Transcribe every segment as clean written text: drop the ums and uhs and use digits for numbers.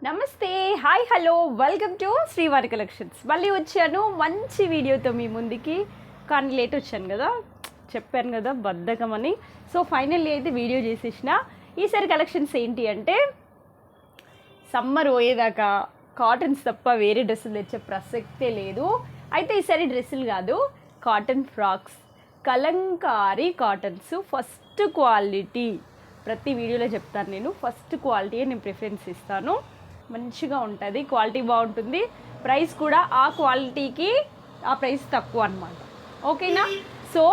నమస్తే, hi, hello, welcome to శ్రీవారి collections. మళ్ళీ వచ్చాను మంచి వీడియోతో మీ ముందుకి. కానీ లేట్ వచ్చాను కదా, చెప్పాను కదా బద్ధకం అని. సో ఫైనల్లీ అయితే వీడియో చేసేసిన. ఈసారి కలెక్షన్స్ ఏంటి అంటే, సమ్మర్ పోయేదాకా కాటన్స్ తప్ప వేరే డ్రెస్సులు తెచ్చే ప్రసక్తే లేదు. అయితే ఈసారి డ్రెస్సులు కాదు, cotton frocks, Kalamkari cottons, first quality. ప్రతి వీడియోలో చెప్తాను నేను, ఫస్ట్ క్వాలిటీయే నేను ప్రిఫరెన్స్ ఇస్తాను. మంచిగా ఉంటుంది, క్వాలిటీ బాగుంటుంది, ప్రైస్ కూడా ఆ క్వాలిటీకి ఆ ప్రైస్ తక్కువ అనమాట. ఓకేనా? సో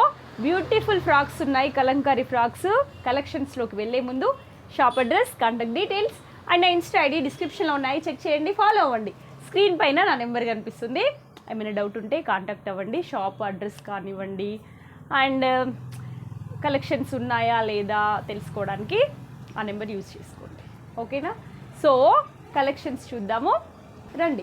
బ్యూటిఫుల్ ఫ్రాక్స్ ఉన్నాయి, కలంకారీ ఫ్రాక్స్. కలెక్షన్స్లోకి వెళ్ళే ముందు shop address, contact details and నా ఇన్స్టా ఐడి డిస్క్రిప్షన్లో ఉన్నాయి, చెక్ చేయండి, ఫాలో అవ్వండి. స్క్రీన్ పైన నా నెంబర్ కనిపిస్తుంది. ఏమైనా డౌట్ ఉంటే కాంటాక్ట్ అవ్వండి. షాప్ అడ్రస్ కానివ్వండి అండ్ కలెక్షన్స్ ఉన్నాయా లేదా తెలుసుకోవడానికి ఆ నెంబర్ యూజ్ చేసుకోండి. ఓకేనా? సో కలెక్షన్స్ చూద్దాము, రండి.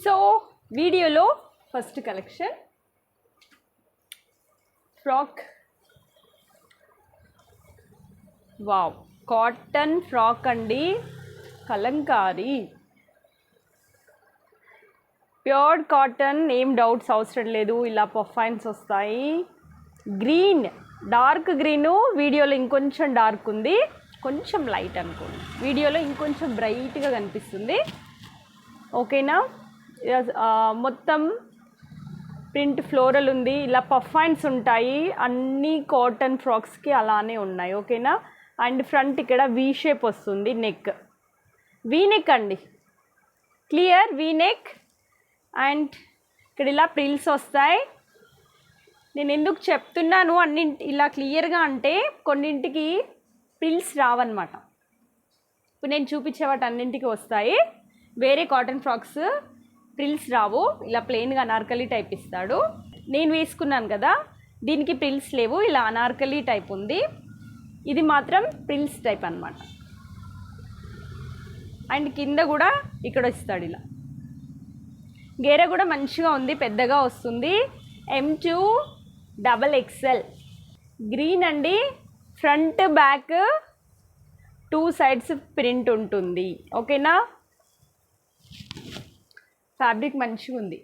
సో వీడియోలో first collection frock. Wow, cotton frock అండి, కలంకారీ, ప్యూర్ కాటన్. ఏం డౌట్స్ అవసరం లేదు. ఇలా పఫైన్స్ వస్తాయి. గ్రీన్, డార్క్ గ్రీను, వీడియోలో ఇంకొంచెం డార్క్ ఉంది, కొంచెం లైట్ అనుకోండి, వీడియోలో ఇంకొంచెం బ్రైట్గా కనిపిస్తుంది. ఓకేనా? మొత్తం ప్రింట్ ఫ్లోరల్ ఉంది. ఇలా పఫైన్స్ ఉంటాయి, అన్ని కాటన్ ఫ్రాక్స్కి అలానే ఉన్నాయి. ఓకేనా? అండ్ ఫ్రంట్ ఇక్కడ వీ షేప్ వస్తుంది, నెక్ వీ నెక్ అండి, క్లియర్ వీ నెక్. అండ్ ఇక్కడ ఇలా ప్రిల్స్ వస్తాయి. నేను ఎందుకు చెప్తున్నాను ఇలా క్లియర్గా అంటే, కొన్నింటికి ప్రిల్స్ రావన్నమాట. ఇప్పుడు నేను చూపించే వాటి అన్నింటికి వస్తాయి. వేరే కాటన్ ఫ్రాక్స్ ప్రిల్స్ రావు, ఇలా ప్లెయిన్గా అనార్కలి టైప్ ఇస్తాడు. నేను వేసుకున్నాను కదా, దీనికి ప్రిల్స్ లేవు, ఇలా అనార్కలి టైప్ ఉంది. ఇది మాత్రం ప్రిల్స్ టైప్ అన్నమాట. అండ్ కింద కూడా ఇక్కడ ఇస్తాడు ఇలా. గేర కూడా మంచిగా ఉంది, పెద్దగా వస్తుంది. M2XXL గ్రీన్ అండి. ఫ్రంట్ బ్యాక్ 2 సైడ్స్ ప్రింట్ ఉంటుంది. ఓకేనా? ఫ్యాబ్రిక్ మంచిగా ఉంది.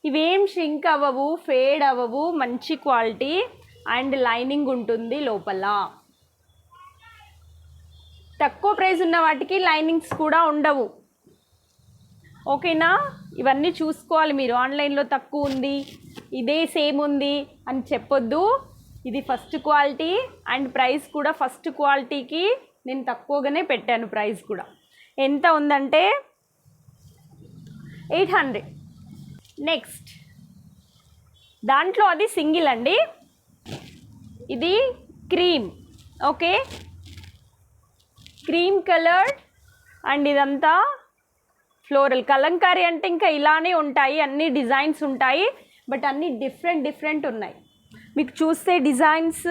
ఇవేం షింక్ అవ్వవు, ఫేడ్ అవ్వవు, మంచి క్వాలిటీ. అండ్ లైనింగ్ ఉంటుంది లోపల. తక్కువ ప్రైస్ ఉన్న వాటికి లైనింగ్స్ కూడా ఉండవు. ఓకేనా? ఇవన్నీ చూసుకోవాలి మీరు. ఆన్లైన్లో తక్కువ ఉంది, ఇదే సేమ్ ఉంది అని చెప్పొద్దు. ఇది ఫస్ట్ క్వాలిటీ అండ్ ప్రైస్ కూడా ఫస్ట్ క్వాలిటీకి నేను తక్కువగానే పెట్టాను. ప్రైస్ కూడా ఎంత ఉందంటే 800. నెక్స్ట్ దాంట్లో అది సింగిల్ అండి, ఇది cream. Okay, cream colour. And ఇదంతా ఫ్లోరల్. కలంకారీ అంటే ఇంకా ఇలానే ఉంటాయి, అన్ని డిజైన్స్ ఉంటాయి, బట్ అన్నీ డిఫరెంట్ ఉన్నాయి. మీకు చూస్తే డిజైన్స్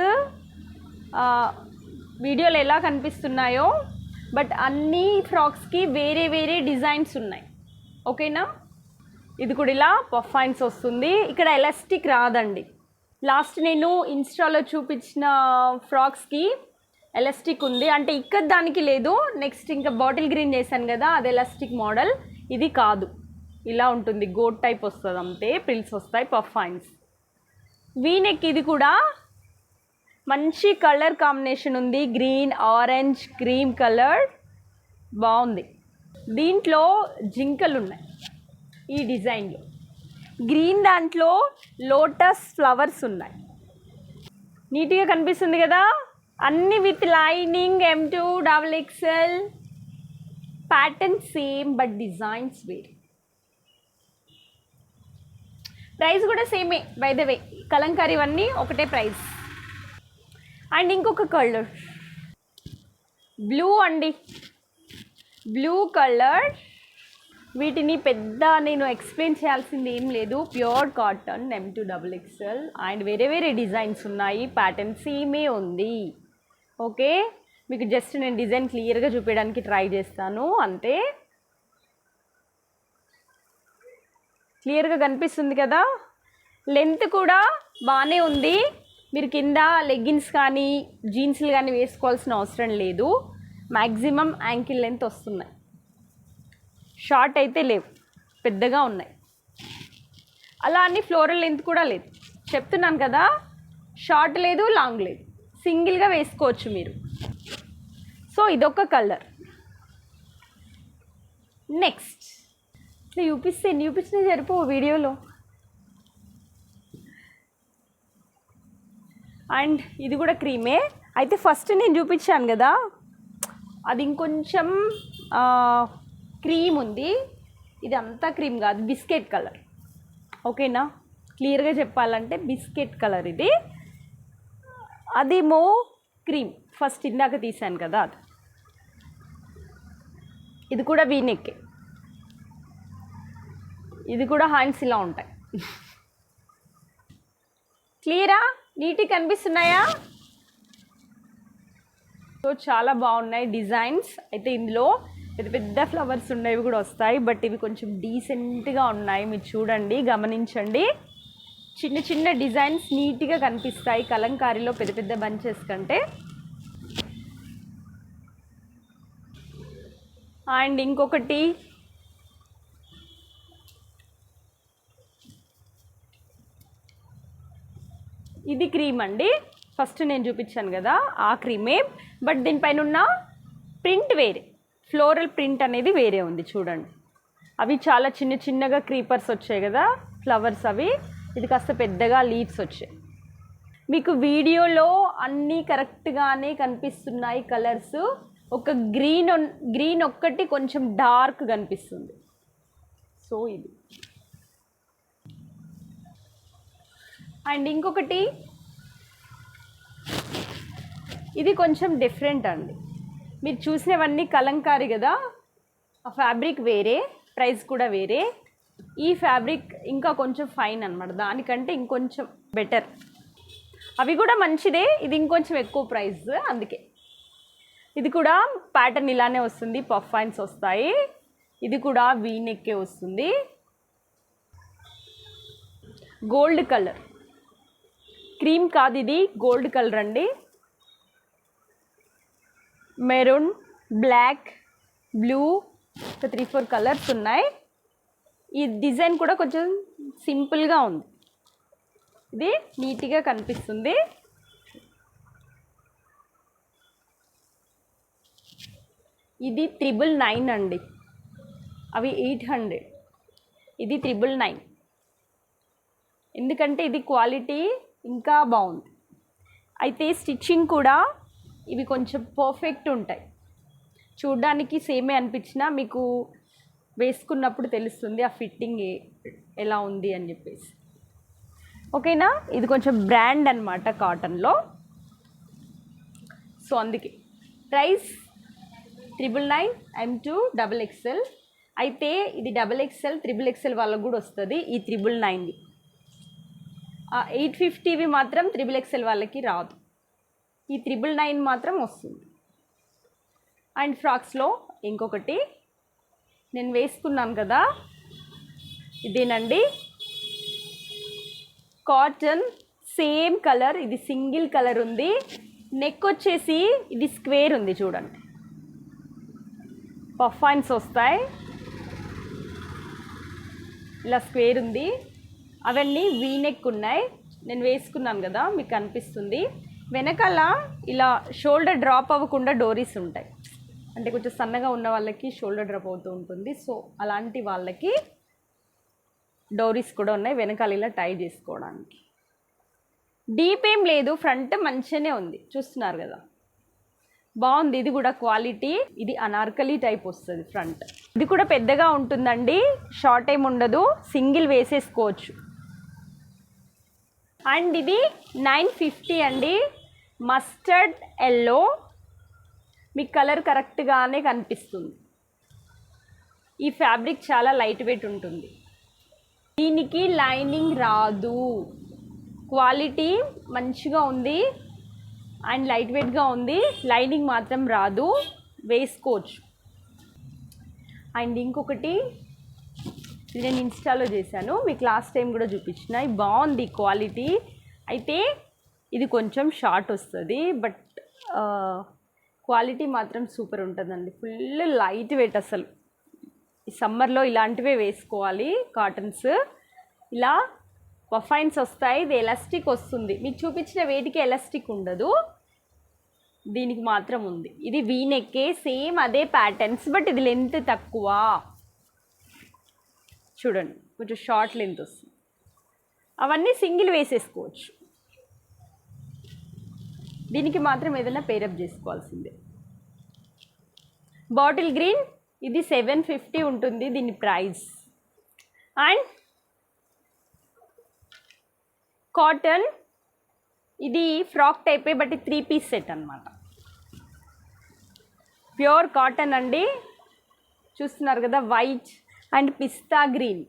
వీడియోలో ఎలా కనిపిస్తున్నాయో, బట్ అన్ని ఫ్రాక్స్కి వేరే వేరే డిజైన్స్ ఉన్నాయి. ఓకేనా? ఇది కూడా ఇలా పఫైన్స్ వస్తుంది. ఇక్కడ ఎలాస్టిక్ రాదండి. లాస్ట్ నేను ఇన్స్టాలో చూపించిన ఫ్రాక్స్కి ఎలాస్టిక్ ఉంది, అంటే ఇక్కడ దానికి లేదు. నెక్స్ట్ ఇంకా బాటిల్ గ్రీన్ చేశాను కదా, అది ఎలాస్టిక్ మోడల్. ఇది కాదు, ఇలా ఉంటుంది, గోట్ టైప్ వస్తుంది అంతే. ప్రిల్స్ వస్తాయి, పఫైన్స్. వీనెక్ ఇది కూడా మంచి కలర్ కాంబినేషన్ ఉంది, గ్రీన్, ఆరెంజ్, క్రీమ్ కలర్, బాగుంది. దీంట్లో జింకలు ఉన్నాయి ఈ డిజైన్లో. గ్రీన్ దాంట్లో లోటస్ ఫ్లవర్స్ ఉన్నాయి, నీట్గా కనిపిస్తుంది కదా. అన్నీ with lining. M2XXL pattern same but designs వేరే. ప్రైస్ కూడా సేమే బై ద వే. కలంకారీ ఇవన్నీ ఒకటే ప్రైస్. అండ్ ఇంకొక కలర్ బ్లూ అండి, బ్లూ కలర్. వీటిని పెద్ద నేను ఎక్స్ప్లెయిన్ చేయాల్సింది ఏం లేదు. ప్యూర్ కాటన్ M2XXL అండ్ వేరే వేరే డిజైన్స్ ఉన్నాయి, ప్యాటర్న్ సేమే ఉంది. ఓకే, మీకు జస్ట్ నేను డిజైన్ క్లియర్గా చూపించడానికి ట్రై చేస్తాను అంతే. క్లియర్గా కనిపిస్తుంది కదా. లెంత్ కూడా బాగానే ఉంది, మీరు కింద లెగ్గిన్స్ కానీ జీన్స్లు కానీ వేసుకోవాల్సిన అవసరం లేదు. మ్యాక్సిమం యాంకిల్ లెంత్ వస్తున్నాయి, షార్ట్ అయితే లేవు, పెద్దగా ఉన్నాయి. అలా అని ఫ్లోరల్ లెంత్ కూడా లేదు. చెప్తున్నాను కదా, షార్ట్ లేదు, లాంగ్ లేదు, సింగిల్గా వేసుకోవచ్చు మీరు. సో ఇదొక కలర్. నెక్స్ట్ ఇట్లా చూపిస్తే సరిపో వీడియోలో. అండ్ ఇది కూడా క్రీమే. అయితే ఫస్ట్ నేను చూపించాను కదా, అది ఇంకొంచెం క్రీమ్ ఉంది. ఇది అంతా క్రీమ్ కాదు, బిస్కెట్ కలర్. ఓకేనా, క్లియర్గా చెప్పాలంటే బిస్కెట్ కలర్ ఇది. అదేమో క్రీమ్. ఫస్ట్ ఇందాక తీసాను కదా అది. ఇది కూడా వీనెక్. ఇది కూడా హ్యాండ్స్ ఇలా ఉంటాయి. క్లియరా, నీట్గా కనిపిస్తున్నాయా? సో చాలా బాగున్నాయి డిజైన్స్. అయితే ఇందులో పెద్ద పెద్ద ఫ్లవర్స్ ఉన్నవి కూడా వస్తాయి, బట్ ఇవి కొంచెం డీసెంట్గా ఉన్నాయి. మీరు చూడండి, గమనించండి. చిన్న చిన్న డిజైన్స్ నీట్గా కనిపిస్తాయి కలంకారీలో పెద్ద పెద్ద బంచెస్ కంటే. అండ్ ఇంకొకటి ఇది క్రీమ్ అండి. ఫస్ట్ నేను చూపించాను కదా ఆ క్రీమే, బట్ దీనిపైన ఉన్న ప్రింట్ వేరే, ఫ్లోరల్ ప్రింట్ అనేది వేరే ఉంది. చూడండి, అవి చాలా చిన్న చిన్నగా క్రీపర్స్ వచ్చాయి కదా, ఫ్లవర్స్ అవి. ఇది కాస్త పెద్దగా లీవ్స్ వచ్చాయి. మీకు వీడియోలో అన్నీ కరెక్ట్గానే కనిపిస్తున్నాయి కలర్స్. ఒక గ్రీన్ ఒక్కటి కొంచెం డార్క్ కనిపిస్తుంది. సో ఇది. అండ్ ఇంకొకటి ఇది కొంచెం డిఫరెంట్ అండి. మీరు చూసినవన్నీ కలంకారీ కదా, ఆ ఫ్యాబ్రిక్ వేరే, ప్రైస్ కూడా వేరే. ఈ ఫ్యాబ్రిక్ ఇంకా కొంచెం ఫైన్ అనమాట, దానికంటే ఇంకొంచెం బెటర్. అవి కూడా మంచిదే, ఇది ఇంకొంచెం ఎక్కువ ప్రైస్ అందుకే. ఇది కూడా ప్యాటర్న్ ఇలానే వస్తుంది, పఫ్ ఫైన్స్ వస్తాయి. ఇది కూడా వీనెక్కే వస్తుంది. గోల్డ్ కలర్, క్రీమ్ కాదు ఇది, గోల్డ్ కలర్ అండి. మెరూన్, బ్లాక్, బ్లూ, 3-4 కలర్స్ ఉన్నాయి. ఈ డిజైన్ కూడా కొంచెం సింపుల్గా ఉంది. ఇది నీట్గా కనిపిస్తుంది. ఇది 999 అండి, అవి 800, ఇది 999. ఎందుకంటే ఇది క్వాలిటీ ఇంకా బాగుంది. అయితే స్టిచ్చింగ్ కూడా ఇవి కొంచెం పర్ఫెక్ట్ ఉంటాయి. చూడ్డానికి సేమే అనిపించినా మీకు వేసుకున్నప్పుడు తెలుస్తుంది ఆ ఫిట్టింగ్ ఎలా ఉంది అని చెప్పేసి. ఓకేనా, ఇది కొంచెం బ్రాండ్ అనమాట కాటన్లో. సో అందుకే ప్రైస్ 999, M2 XXL. అయితే ఇది XXL, XXL వాళ్ళకు కూడా వస్తుంది ఈ 999. 850వి మాత్రం XXL వాళ్ళకి రాదు, ఈ 999 మాత్రం వస్తుంది. అండ్ ఫ్రాక్స్లో ఇంకొకటి నేను వేసుకున్నాను కదా, ఇదేనండి, కాటన్, సేమ్ కలర్. ఇది సింగిల్ కలర్ ఉంది. నెక్ వచ్చేసి ఇది స్క్వేర్ ఉంది చూడండి, పఫ్ ఫైన్స్ వస్తాయి, ఇలా స్క్వేర్ ఉంది. అవన్నీ వీనెక్ ఉన్నాయి. నేను వేసుకున్నాను కదా, మీకు కనిపిస్తుంది. వెనకాల ఇలా షోల్డర్ డ్రాప్ అవ్వకుండా డోరీస్ ఉంటాయి, అంటే కొంచెం సన్నగా ఉన్న వాళ్ళకి షోల్డర్ డ్రాప్ అవుతూ ఉంటుంది. సో అలాంటి వాళ్ళకి డోరీస్ కూడా ఉన్నాయి వెనకాల ఇలా టై చేసుకోవడానికి. డీప్ ఏం లేదు, ఫ్రంట్ మంచిగానే ఉంది, చూస్తున్నారు కదా, బాగుంది. ఇది కూడా క్వాలిటీ. ఇది అనార్కలి టైప్ వస్తుంది ఫ్రంట్. ఇది కూడా పెద్దగా ఉంటుందండి, షార్ట్ ఏం ఉండదు, సింగిల్ వేసేసుకోవచ్చు. అండ్ ఇది 950 అండి, మస్టర్డ్ ఎల్లో. మీ కలర్ కరెక్ట్గానే కనిపిస్తుంది. ఈ ఫ్యాబ్రిక్ చాలా లైట్ వెయిట్ ఉంటుంది, దీనికి లైనింగ్ రాదు, క్వాలిటీ మంచిగా ఉంది అండ్ లైట్ వెయిట్గా ఉంది. లైనింగ్ మాత్రం రాదు, వేసుకోవచ్చు. అండ్ ఇంకొకటి ఇది నేను ఇన్స్టాలో చేశాను, మీకు లాస్ట్ టైం కూడా చూపించిన, బాగుంది క్వాలిటీ. అయితే ఇది కొంచెం షార్ట్ వస్తుంది, బట్ క్వాలిటీ మాత్రం సూపర్ ఉంటుందండి. Full light weight. అసలు ఈ సమ్మర్లో ఇలాంటివే వేసుకోవాలి. కాటన్స్ ఇలా పఫైన్స్ వస్తాయి. ఇది ఎలాస్టిక్ వస్తుంది. మీకు చూపించిన వేటికి ఎలాస్టిక్ ఉండదు, దీనికి మాత్రం ఉంది. ఇది వీనెక్కే, సేమ్ అదే ప్యాటర్న్స్, బట్ ఇది లెంత్ తక్కువ. చూడండి, కొంచెం షార్ట్ లెంత్ వస్తుంది. అవన్నీ సింగిల్ వేసేసుకోవచ్చు. దీనికి మాత్రం ఏదైనా పేరప్ చేసుకోవాల్సిందే. బాటిల్ గ్రీన్, ఇది 750 ఉంటుంది దీని ప్రైస్. అండ్ కాటన్, ఇది ఫ్రాక్ టైపే, బట్ 3 పీస్ సెట్ అనమాట. ప్యూర్ కాటన్ అండి. చూస్తున్నారు కదా, వైట్ అండ్ పిస్తా గ్రీన్.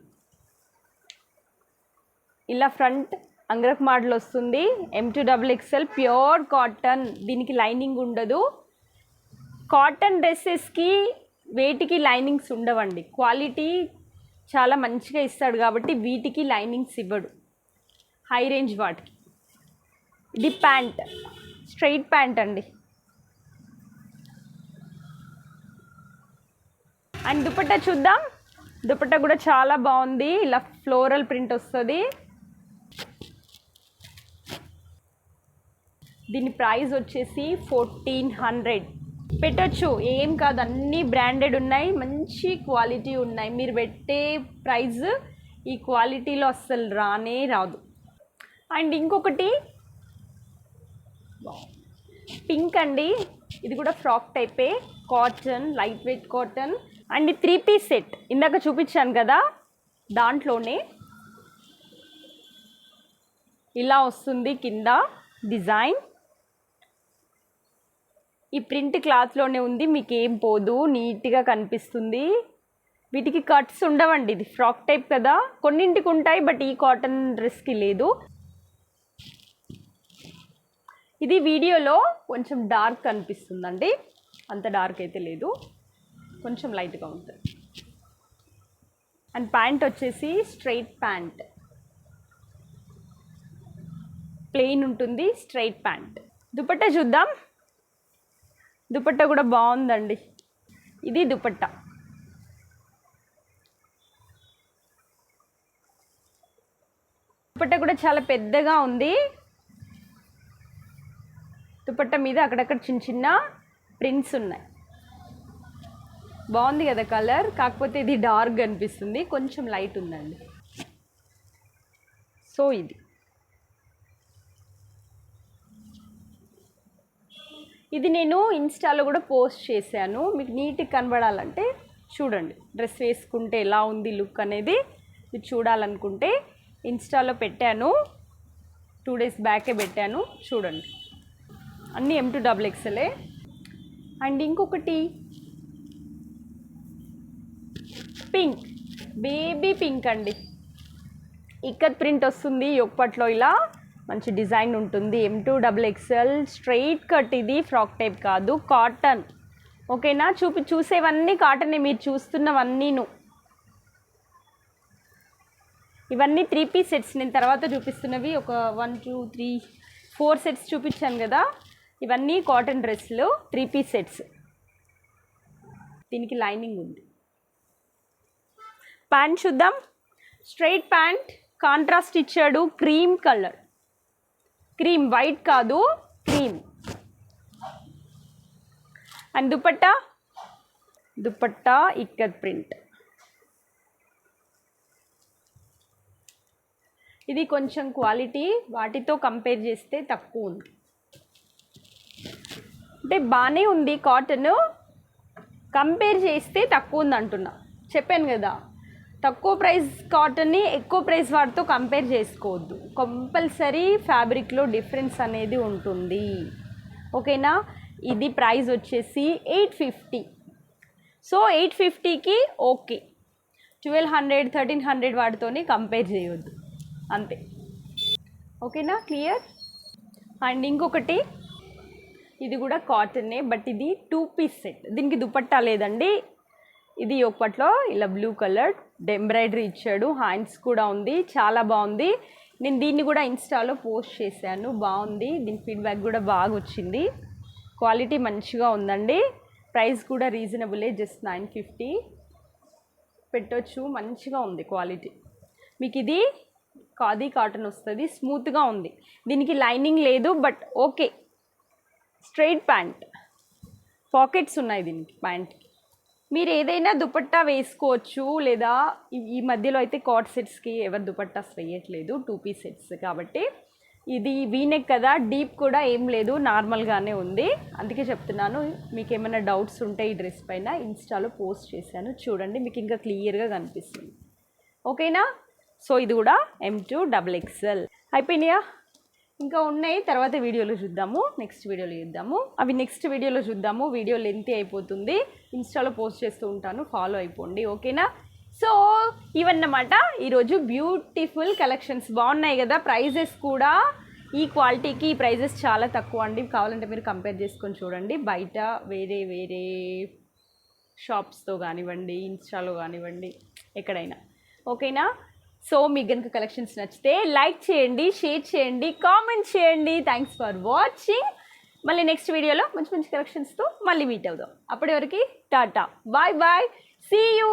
ఇలా ఫ్రంట్ అంగరక్ మోడల్ వస్తుంది. M2XXL pure cotton. దీనికి లైనింగ్ ఉండదు. కాటన్ డ్రెస్సెస్కి వేటికి లైనింగ్స్ ఉండవండి. క్వాలిటీ చాలా మంచిగా ఇస్తాడు కాబట్టి వీటికి లైనింగ్స్ ఇవ్వడు, హై రేంజ్ వాటికి. ఇది ప్యాంట్, స్ట్రైట్ ప్యాంట్ అండి. అండ్ దుపట్టా చూద్దాం. దుపట్టా కూడా చాలా బాగుంది. ఇలా ఫ్లోరల్ ప్రింట్ వస్తుంది. దీని ప్రైస్ వచ్చేసి 1400 పెట్టచ్చు. ఏం కాదు, అన్నీ బ్రాండెడ్ ఉన్నాయి, మంచి క్వాలిటీ ఉన్నాయి. మీరు పెట్టే ప్రైస్ ఈ క్వాలిటీలో అస్సలు రానే రాదు. అండ్ ఇంకొకటి పింక్ అండి. ఇది కూడా ఫ్రాక్ టైపే, cotton, light weight cotton. And 3 piece set ఇందాక చూపించాను కదా, దాంట్లోనే ఇలా వస్తుంది కింద డిజైన్. ఈ ప్రింట్ క్లాత్లోనే ఉంది, మీకు ఏం పోదు, నీట్గా కనిపిస్తుంది. వీటికి కట్స్ ఉండవండి. ఇది ఫ్రాక్ టైప్ కదా, కొన్నింటికి ఉంటాయి, బట్ ఈ కాటన్ డ్రెస్కి లేదు. ఇది వీడియోలో కొంచెం డార్క్ కనిపిస్తుందండి, అంత డార్క్ అయితే లేదు, కొంచెం లైట్గా ఉంటుంది. అండ్ ప్యాంట్ వచ్చేసి స్ట్రైట్ ప్యాంట్, ప్లెయిన్ ఉంటుంది, స్ట్రైట్ ప్యాంట్. దుపట్టా చూద్దాం. దుపట్టా కూడా బాగుందండి. ఇది దుపట్టా. దుపట్టా కూడా చాలా పెద్దగా ఉంది. దుపట్టా మీద అక్కడక్కడ చిన్న చిన్న ప్రింట్స్ ఉన్నాయి. బాగుంది కదా కలర్, కాకపోతే ఇది డార్క్ అనిపిస్తుంది, కొంచెం లైట్ ఉందండి. సో ఇది నేను ఇన్స్టాలో కూడా పోస్ట్ చేశాను. మీకు నీట్గా కనబడాలంటే చూడండి, డ్రెస్ వేసుకుంటే ఎలా ఉంది లుక్ అనేది మీరు చూడాలనుకుంటే ఇన్స్టాలో పెట్టాను. 2 డేస్ బ్యాకే పెట్టాను, చూడండి. అన్నీ M2XXL. అండ్ ఇంకొకటి పింక్, బేబీ పింక్ అండి. ఇక్కత్ ప్రింట్ వస్తుంది యొప్పట్లో, ఇలా మంచి డిజైన్ ఉంటుంది. M2XXL straight cut. ఇది ఫ్రాక్ టైప్ కాదు, కాటన్. ఓకేనా, చూసేవన్నీ కాటనే, మీరు చూస్తున్నవన్నీను. ఇవన్నీ 3 పీస్ సెట్స్. నేను తర్వాత చూపిస్తున్నవి ఒక 1 2 3 4 సెట్స్ చూపించాను కదా, ఇవన్నీ కాటన్ డ్రెస్సులు 3 పీస్ సెట్స్. దీనికి లైనింగ్ ఉంది. ప్యాంట్ చూద్దాం. స్ట్రైట్ ప్యాంట్, కాంట్రాస్ట్ ఇచ్చాడు, క్రీమ్ కలర్. క్రీమ్, వైట్ కాదు, cream. And dupatta ikat print. ఇది కొంచెం క్వాలిటీ వాటితో కంపేర్ చేస్తే తక్కువ ఉంది, అంటే బాగానే ఉంది. కాటన్ కంపేర్ చేస్తే తక్కువ ఉంది అంటున్నా. చెప్పాను కదా, తక్కువ ప్రైస్ కాటన్ని ఎక్కువ ప్రైస్ వాటితో కంపేర్ చేసుకోవద్దు. కంపల్సరీ ఫ్యాబ్రిక్లో డిఫరెన్స్ అనేది ఉంటుంది. ఓకేనా. ఇది ప్రైస్ వచ్చేసి 850. సో 850కి ఓకే. 1200 1300 వాటితోని కంపేర్ చేయొద్దు, అంతే. ఓకేనా, క్లియర్. అండ్ ఇంకొకటి, ఇది కూడా కాటనే, బట్ ఇది 2 పీస్ సెట్. దీనికి దుపట్టా లేదండి. ఇది యొప్పట్లో ఇలా బ్లూ కలర్ ఎంబ్రాయిడరీ ఇచ్చాడు, హ్యాండ్స్ కూడా ఉంది, చాలా బాగుంది. నేను దీన్ని కూడా ఇన్స్టాలో పోస్ట్ చేశాను, బాగుంది, దీని ఫీడ్బ్యాక్ కూడా బాగా వచ్చింది. క్వాలిటీ మంచిగా ఉందండి, ప్రైస్ కూడా రీజనబులే, జస్ట్ 950 పెట్టొచ్చు. మంచిగా ఉంది క్వాలిటీ. మీకు ఇది ఖాదీ కాటన్ వస్తుంది, స్మూత్గా ఉంది. దీనికి లైనింగ్ లేదు, but okay. Straight pant, pockets ఉన్నాయి దీనికి ప్యాంట్కి. మీరు ఏదైనా దుపట్టా వేసుకోవచ్చు, లేదా ఈ మధ్యలో అయితే కాట్ సెట్స్కి ఎవరు దుపట్టాస్ వేయట్లేదు, 2 పీస్ సెట్స్ కాబట్టి. ఇది వీనెక్ కదా, డీప్ కూడా ఏం లేదు, నార్మల్గానే ఉంది. అందుకే చెప్తున్నాను, మీకు ఏమైనా డౌట్స్ ఉంటే ఈ డ్రెస్ పైన ఇన్స్టాలో పోస్ట్ చేశాను, చూడండి, మీకు ఇంకా క్లియర్గా కనిపిస్తుంది. ఓకేనా? సో ఇది కూడా M2 XXL అయిపోయినాయా? ఇంకా ఉన్నాయి, తర్వాత వీడియోలో చూద్దాము, నెక్స్ట్ వీడియోలో చూద్దాము. అవి నెక్స్ట్ వీడియోలో చూద్దాము, వీడియో లెంతీ అయిపోతుంది. ఇన్స్టాలో పోస్ట్ చేస్తూ ఉంటాను, ఫాలో అయిపోండి. ఓకేనా? సో ఇవన్నమాట ఈరోజు బ్యూటిఫుల్ కలెక్షన్స్. బాగున్నాయి కదా, ప్రైజెస్ కూడా ఈ క్వాలిటీకి ఈ ప్రైజెస్ చాలా తక్కువ అండి. కావాలంటే మీరు కంపేర్ చేసుకొని చూడండి, బయట వేరే వేరే షాప్స్తో కానివ్వండి, ఇన్స్టాలో కానివ్వండి, ఎక్కడైనా. ఓకేనా? సో మీకు కనుక కలెక్షన్స్ నచ్చితే లైక్ చేయండి, షేర్ చేయండి, కామెంట్ చేయండి. Thanks for watching. మళ్ళీ నెక్స్ట్ వీడియోలో మంచి మంచి కలెక్షన్స్తో మళ్ళీ మీట్ అవుదాం. అప్పటి వరకు టాటా, బాయ్ బాయ్, సీ యూ.